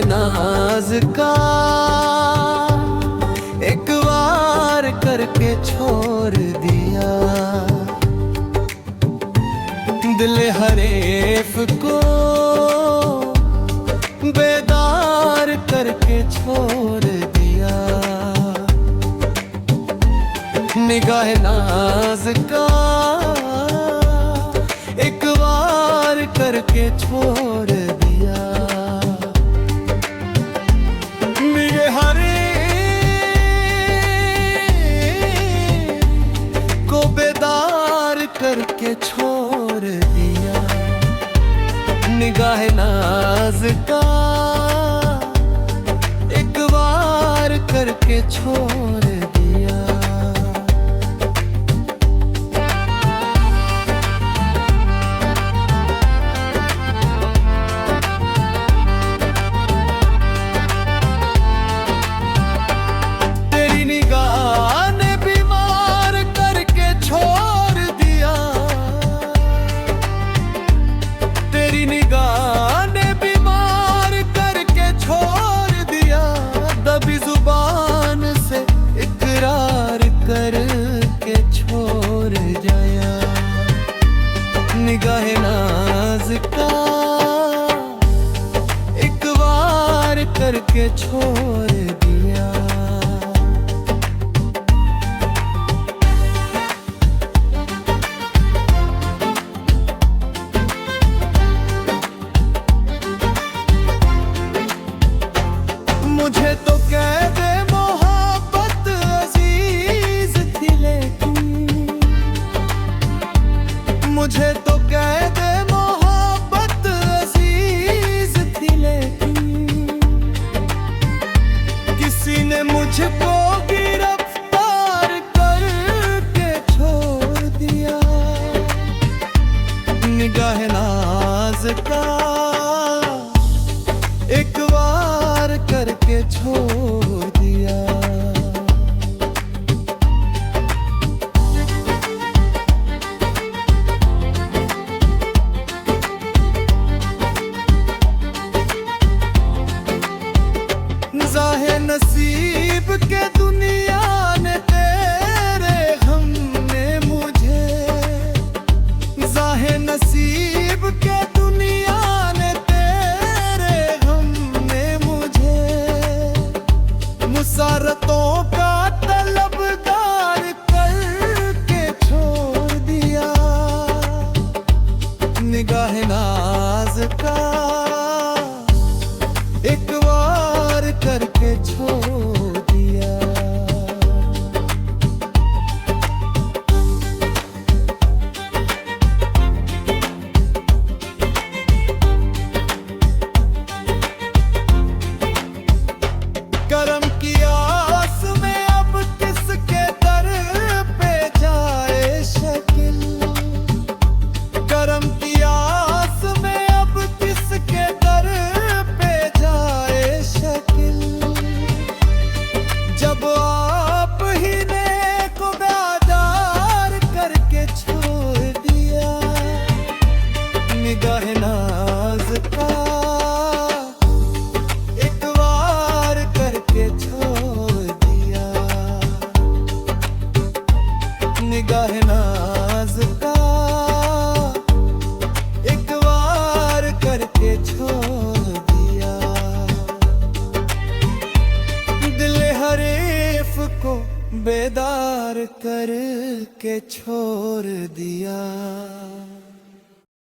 नाज का एक बार करके छोड़ दिया, दिल हरीफ को बेदार करके छोड़ दिया। निगाह नाज का एक बार करके छोड़ दिया, निगाह को बेदार करके छोड़ दिया। निगाह नाज का एक बार करके छोड़ दिया। तेरी निगाह ने बीमार करके छोड़ दिया, तेरी निगाह ने बीमार करके छोड़ दिया। दबी जुबान से इकरार करके छोड़ जाया। निगाह नाज का एक बार करके छोड़ दिया। मुझे तो कैद मोहब्बत अजीज थी, लेकिन मुझे तो कैद मोहब्बत अजीज थी, लेकिन किसी ने मुझको गिरफ्तार करके छोड़ दिया। निगाह नाज का एक बार करके छोड़ दिया। ज़ाहे नसीब के दुनिया ने तेरे हमने मुझे, ज़ाहे नसीब के दुनिया ने तेरे हमने मुझे मुसारतों का तलबगार करके छोड़ दिया। निगाह नाज का एक बार करके छोड़ दिया। करम की आस में अब किसके दर पे जाए शकील, करम की आस में अब किसके दर पे जाए शकील। जब आप ही ने को बेदार करके छोड़ दिया। निगाह नाज का एक बार करके छोड़ दिया। निगाह नाज का एक बार करके छोड़ दिया। दिल हरीफ को बेदार करके छोड़ दिया।